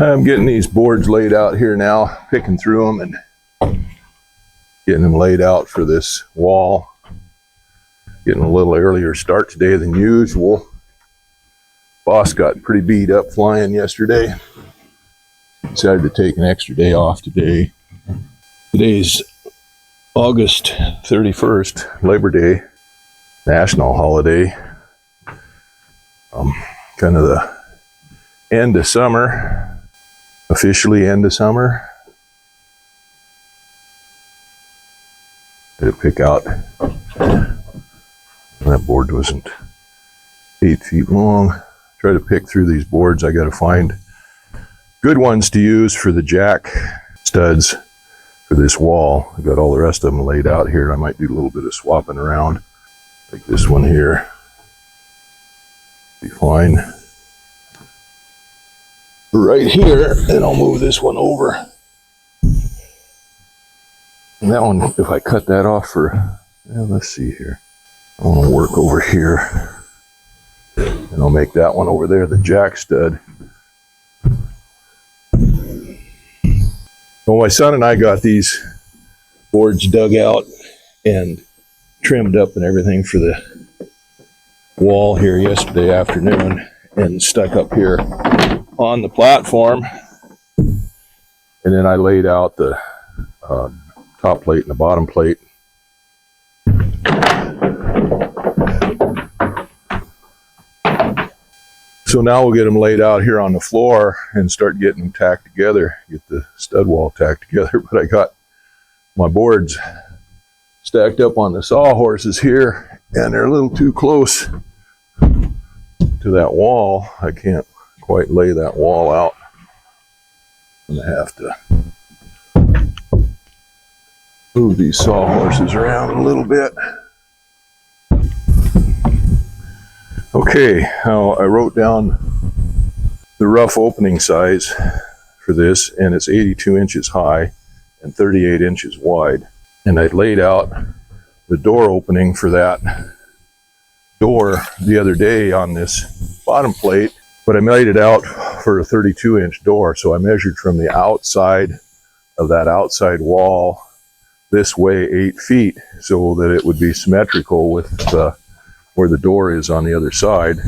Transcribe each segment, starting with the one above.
I'm getting these boards laid out here now, picking through them and getting them laid out for this wall. Getting a little earlier start today than usual. Boss got pretty beat up flying yesterday. Decided to take an extra day off today. Today's August 31st, Labor Day, national holiday. Kind of the end of summer, officially end of summer. To pick out, that board wasn't 8 feet long. Try to pick through these boards. I got to find good ones to use for the jack studs for this wall. I got all the rest of them laid out here. I might do a little bit of swapping around. Like this one here. Be fine. Right here, and I'll move this one over. And that one, if I cut that off for, let's see here. I want to work over here. And I'll make that one over there the jack stud. Well, my son and I got these boards dug out and trimmed up and everything for the wall here yesterday afternoon and stuck up here on the platform. And then I laid out the top plate and the bottom plate. So now we'll get them laid out here on the floor and start getting them tacked together, get the stud wall tacked together. But I got my boards stacked up on the sawhorses here, and they're a little too close to that wall. I can't quite lay that wall out. I'm gonna have to move these sawhorses around a little bit. Okay, now I wrote down the rough opening size for this, and it's 82 inches high and 38 inches wide. And I laid out the door opening for that door the other day on this bottom plate, but I made it out for a 32-inch door. So I measured from the outside of that outside wall this way 8 feet so that it would be symmetrical with where the door is on the other side.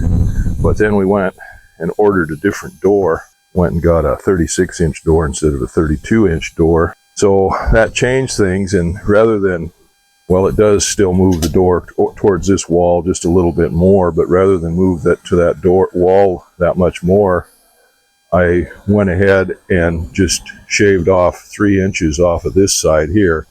But then we went and ordered a different door, went and got a 36-inch door instead of a 32-inch door. So that changed things, and rather than, well, it does still move the door towards this wall just a little bit more, but rather than move that to that door wall that much more, I went ahead and just shaved off 3 inches off of this side here.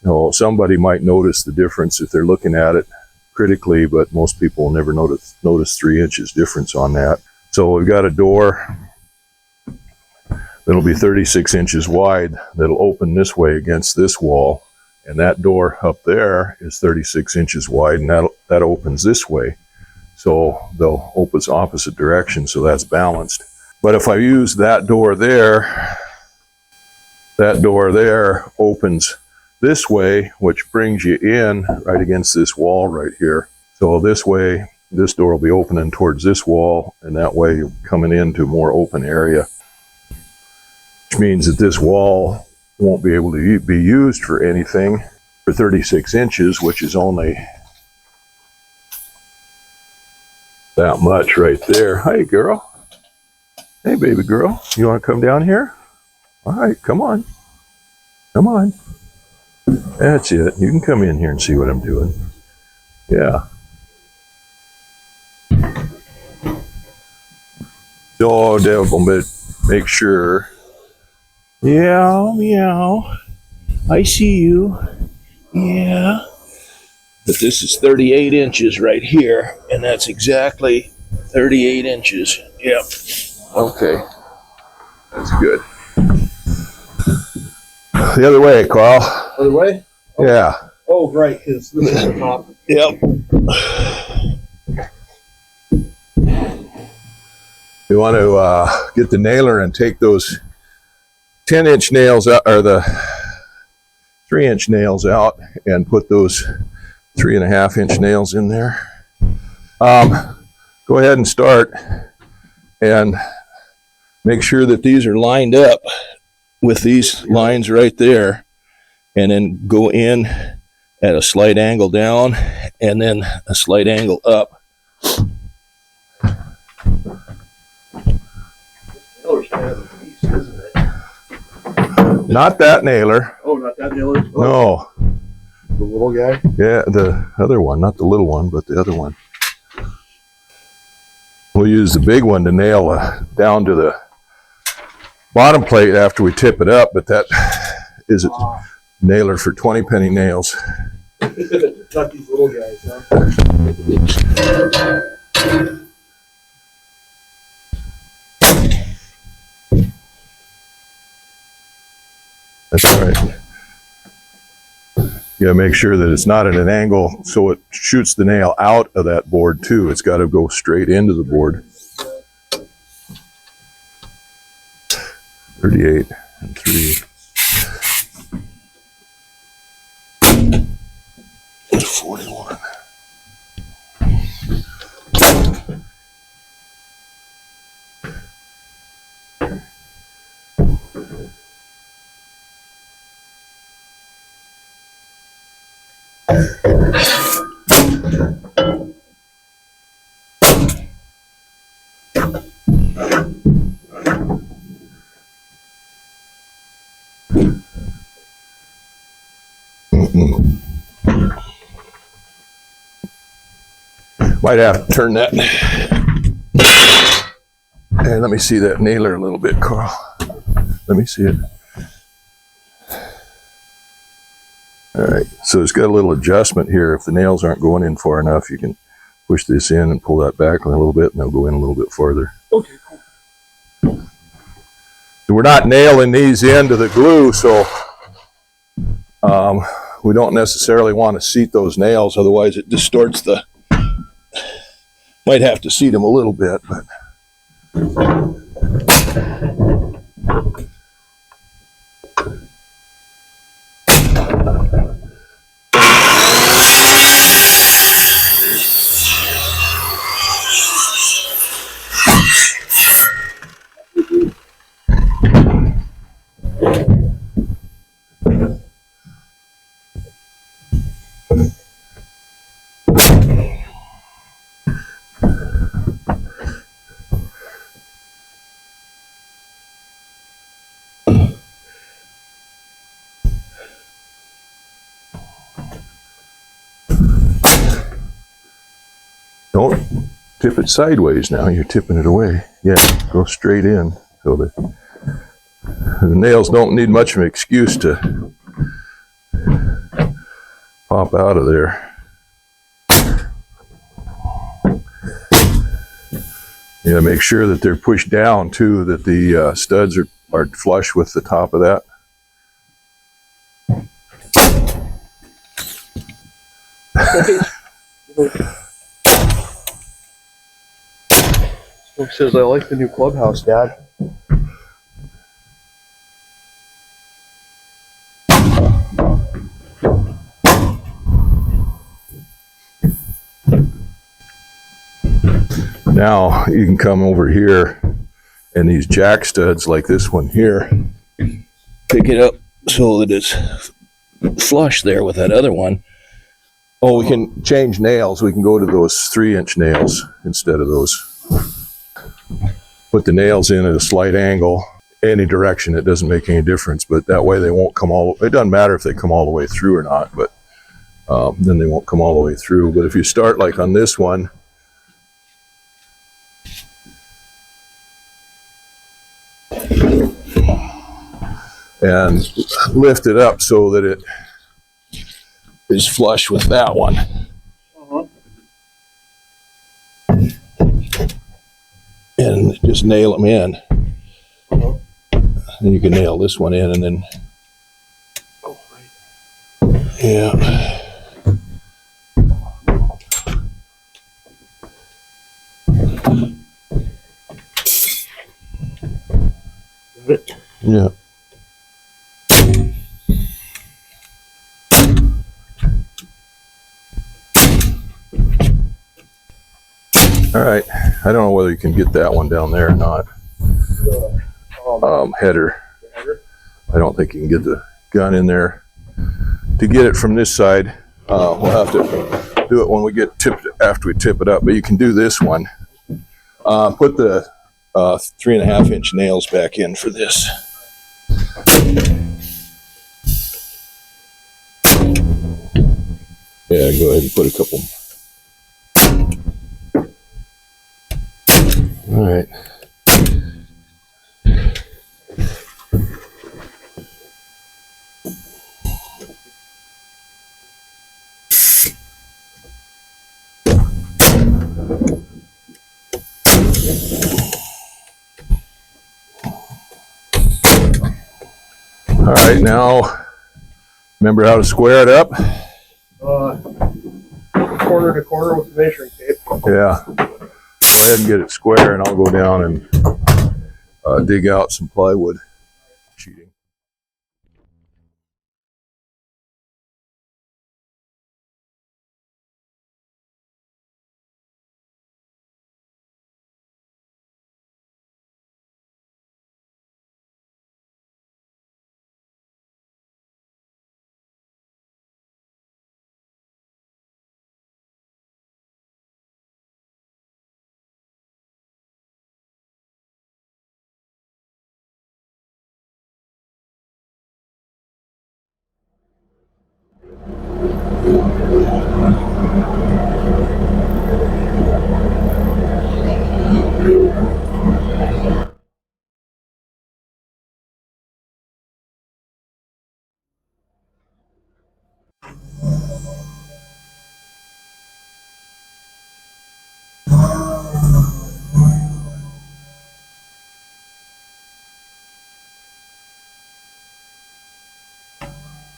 Now, somebody might notice the difference if they're looking at it critically, but most people will never notice 3 inches difference on that. So we've got a door that'll be 36 inches wide that'll open this way against this wall, and that door up there is 36 inches wide, and that opens this way. So they'll open opposite directions, so that's balanced. But if I use that door there opens this way, which brings you in right against this wall right here. So this way, this door will be opening towards this wall, and that way you're coming into more open area, which means that this wall won't be able to be used for anything for 36 inches, which is only that much right there. Hi, girl. Hey, baby girl. You want to come down here? All right, come on. Come on. That's it. You can come in here and see what I'm doing. Yeah. So, Devil, but make sure. Meow, meow. I see you. Yeah. But this is 38 inches right here, and that's exactly 38 inches. Yep. Okay. That's good. The other way, Carl. Other way? Oh. Yeah. Oh, right, because this is the top. Yep. You want to get the nailer and take those 10-inch nails out, or the 3-inch nails out, and put those 3.5-inch nails in there. Go ahead and start and make sure that these are lined up with these lines right there, and then go in at a slight angle down and then a slight angle up. Nailer's kind of a beast, isn't it? Not that nailer. Oh, not that nailer? No. The little guy? Yeah, the other one, not the little one, but the other one. We'll use the big one to nail down to the bottom plate after we tip it up, but that is a nailer for 20 penny nails. Not these little guys, huh? That's right. You gotta make sure that it's not at an angle so it shoots the nail out of that board too. It's gotta go straight into the board. 38 and 3. 41. Might have to turn that. And let me see that nailer a little bit, Carl. Let me see it. All right, so it's got a little adjustment here. If the nails aren't going in far enough, you can push this in and pull that back a little bit, and they'll go in a little bit farther. Okay, cool. We're not nailing these into the glue, so we don't necessarily want to seat those nails, otherwise it distorts the. Might have to seat them a little bit, but. Don't tip it sideways now, you're tipping it away. Yeah, go straight in. So the nails don't need much of an excuse to pop out of there. You gotta make sure that they're pushed down too, that the studs are flush with the top of that. Smoke says, I like the new clubhouse, Dad. Now you can come over here and these jack studs like this one here, pick it up so that it's flush there with that other one. Oh, we can change nails. We can go to those 3-inch nails instead of those. Put the nails in at a slight angle, any direction, it doesn't make any difference, but that way they won't come all, it doesn't matter if they come all the way through or not, but then they won't come all the way through. But if you start like on this one, and lift it up so that it is flush with that one. And just nail them in. And you can nail this one in and then, yeah. Yeah. All right. I don't know whether you can get that one down there or not. Header. I don't think you can get the gun in there. To get it from this side, we'll have to do it when we get tipped, after we tip it up. But you can do this one. Put the 3.5 inch nails back in for this. Yeah, go ahead and put a couple. All right. All right, now remember how to square it up? Corner to corner with the measuring tape. Yeah. Go ahead and get it square, and I'll go down and dig out some plywood sheeting.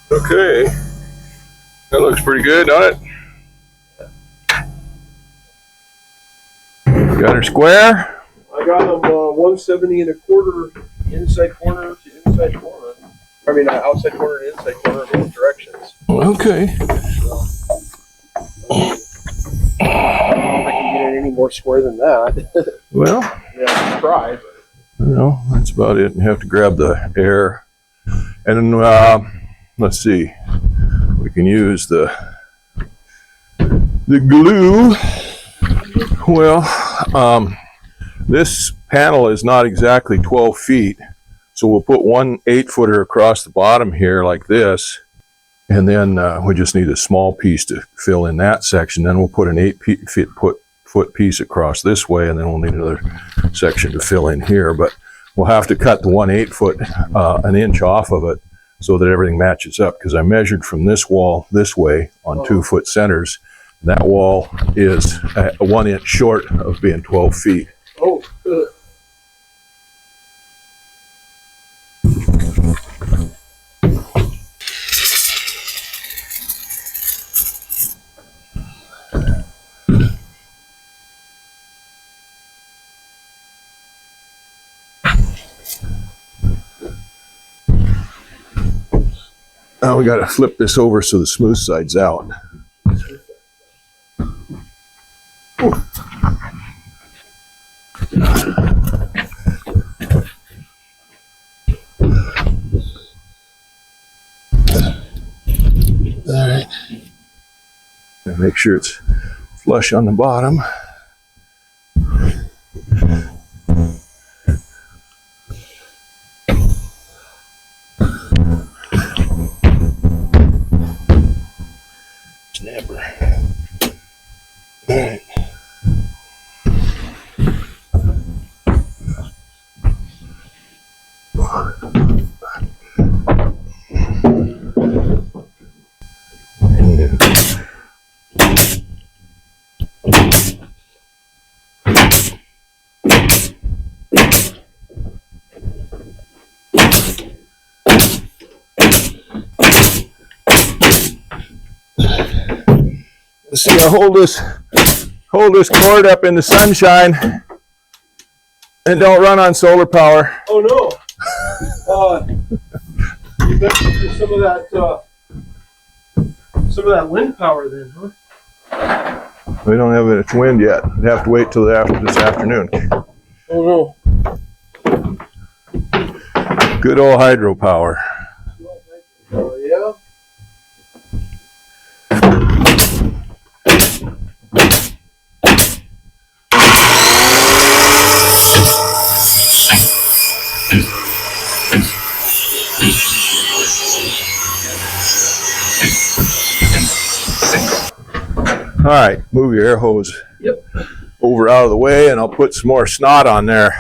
Okay, that looks pretty good, doesn't it? Got her square? I got them 170 1/4 inside corner to inside corner. I mean, outside corner to inside corner in both directions. Okay. I don't know if I can get it any more square than that. Well, Yeah, I can try. But. no, that's about it. You have to grab the air. And then, let's see. We can use the glue. Well, this panel is not exactly 12 feet. So we'll put one 8-footer across the bottom here like this. And then we just need a small piece to fill in that section. Then we'll put an 8-foot piece across this way, and then we'll need another section to fill in here. But we'll have to cut the 1 8-foot an inch off of it so that everything matches up, because I measured from this wall this way on 2-foot centers. That wall is 1 inch short of being 12 feet. Oh, good. Now we got to flip this over so the smooth side's out. All right. And make sure it's flush on the bottom. Snapper. All right. See, I hold this cord up in the sunshine and don't run on solar power. Oh no! You better use some of that wind power then, huh? We don't have much wind yet. We have to wait till after this afternoon. Oh Good old hydropower. no. Yeah. All right, move your air hose Yep. over out of the way, and I'll put some more snot on there.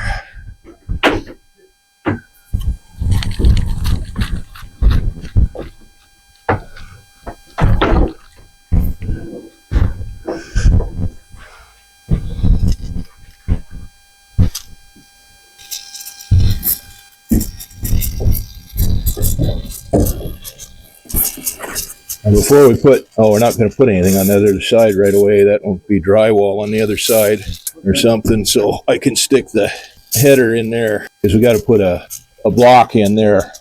And before we put, we're not going to put anything on the other side right away. That won't be drywall on the other side or something. So I can stick the header in there because we got to put a block in there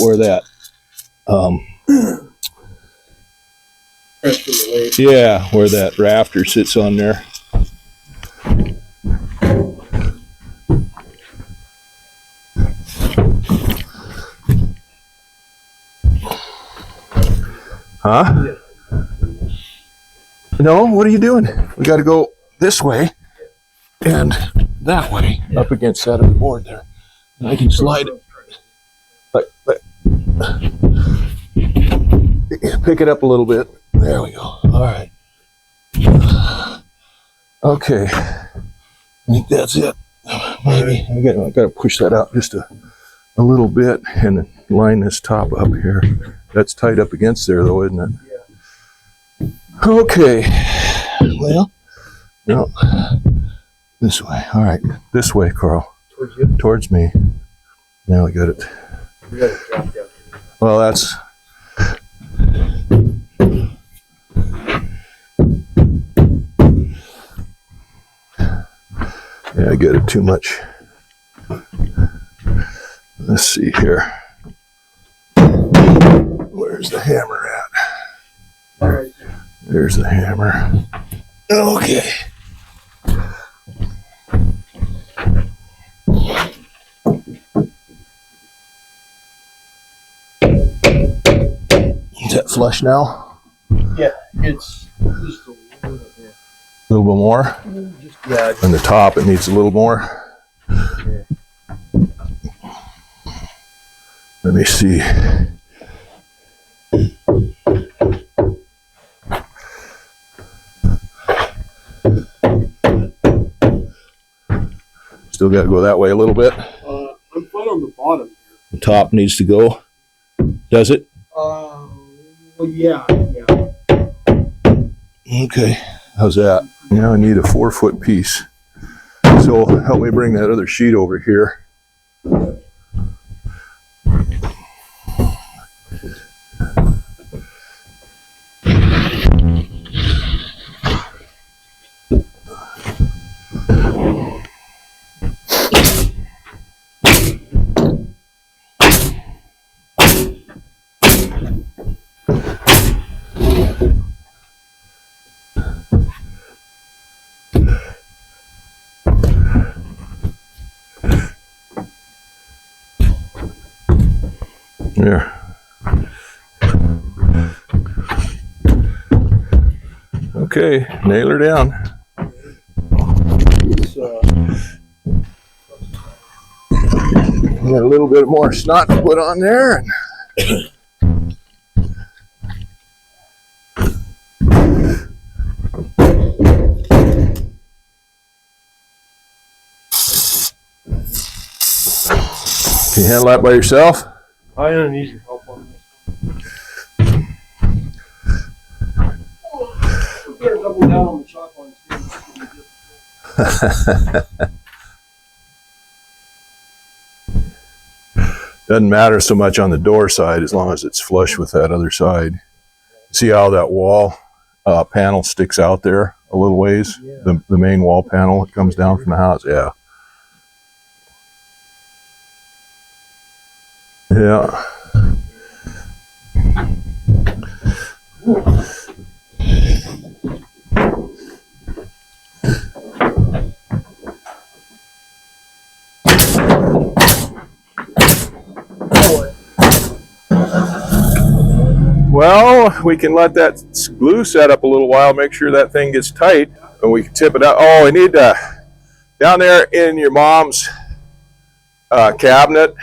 where that, yeah, where that rafter sits on there. Huh? No, what are you doing? We got to go this way and that way up against that other board there. And I can slide it. But pick it up a little bit. There we go. All right. Okay. I think that's it. Maybe I got to push that out just a little bit and line this top up here. That's tight up against there, though, isn't it? Yeah. Okay. Well, no. This way. All right. This way, Carl. Towards you. Towards me. Now we got it. You got it dropped down. Well, that's. Yeah, I got it too much. Let's see here. Where's the hammer at? All right. There's the hammer. Okay. Is that flush now? Yeah, it's just a little bit. A little bit more? Just, yeah. On the top, it needs a little more. Yeah. Let me see. Still got to go that way a little bit. I'm fine on the bottom here. The top needs to go. Does it? Well, yeah. Okay. How's that? Now I need a 4-foot piece. So help me bring that other sheet over here. There. Okay, nail her down. It's, Got a little bit more snot to put on there. And can you handle that by yourself? I don't need your help on this. We better double down on the chalk lines. Doesn't matter so much on the door side as long as it's flush with that other side. See how that wall panel sticks out there a little ways? Yeah. The main wall panel that comes down from the house? Yeah. Yeah. we can let that glue set up a little while, make sure that thing gets tight, and we can tip it out. Oh, we need down there in your mom's cabinet,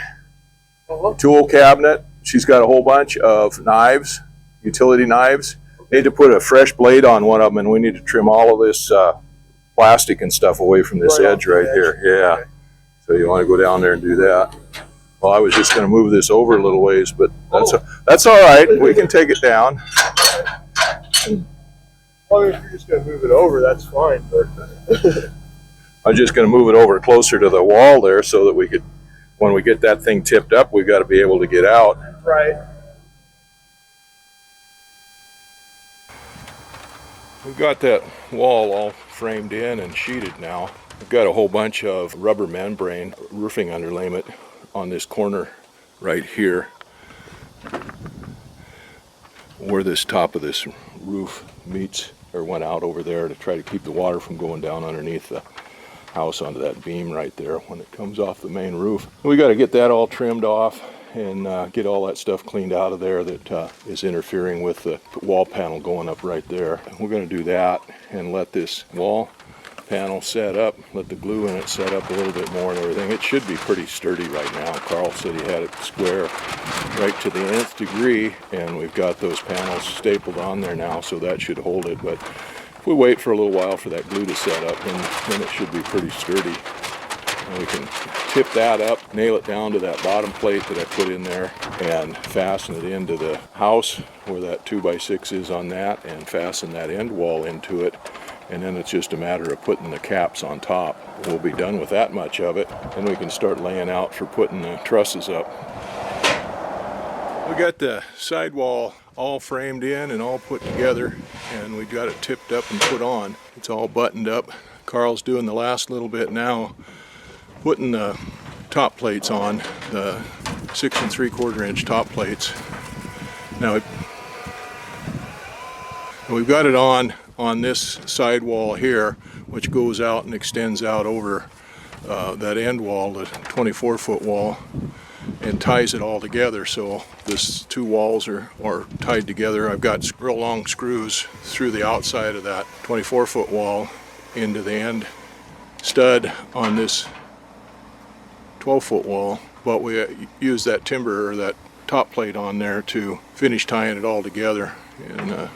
tool cabinet, she's got a whole bunch of knives, utility knives. Need to put a fresh blade on one of them, and we need to trim all of this plastic and stuff away from this edge right here. Yeah. Okay. So you want to go down there and do that. Well, I was just going to move this over a little ways, but that's all right. We can take it down. Well, if you're just going to move it over, that's fine. But I'm just going to move it over closer to the wall there so that we could, when we get that thing tipped up, we got to be able to get out. Right. We've got that wall all framed in and sheeted now. We've got a whole bunch of rubber membrane roofing underlayment on this corner right here where this top of this roof meets or went out over there to try to keep the water from going down underneath the house onto that beam right there when it comes off the main roof. We got to get that all trimmed off and get all that stuff cleaned out of there that is interfering with the wall panel going up right there. We're going to do that and let this wall panel set up, let the glue in it set up a little bit more and everything. It should be pretty sturdy right now. Carl said he had it square right to the nth degree, and we've got those panels stapled on there now, so that should hold it. But if we wait for a little while for that glue to set up, then it should be pretty sturdy. And we can tip that up, nail it down to that bottom plate that I put in there, and fasten it into the house where that 2x6 is on that, and fasten that end wall into it. And then it's just a matter of putting the caps on top. We'll be done with that much of it, and we can start laying out for putting the trusses up. We got the sidewall all framed in and all put together, and we got it tipped up and put on. It's all buttoned up. Carl's doing the last little bit now, putting the top plates on, the 6 3/4 inch top plates. Now we've got it on this sidewall here, which goes out and extends out over that end wall, the 24-foot wall, and ties it all together. So this two walls are tied together. I've got real long screws through the outside of that 24-foot wall into the end stud on this 12-foot wall, but we use that timber or that top plate on there to finish tying it all together. And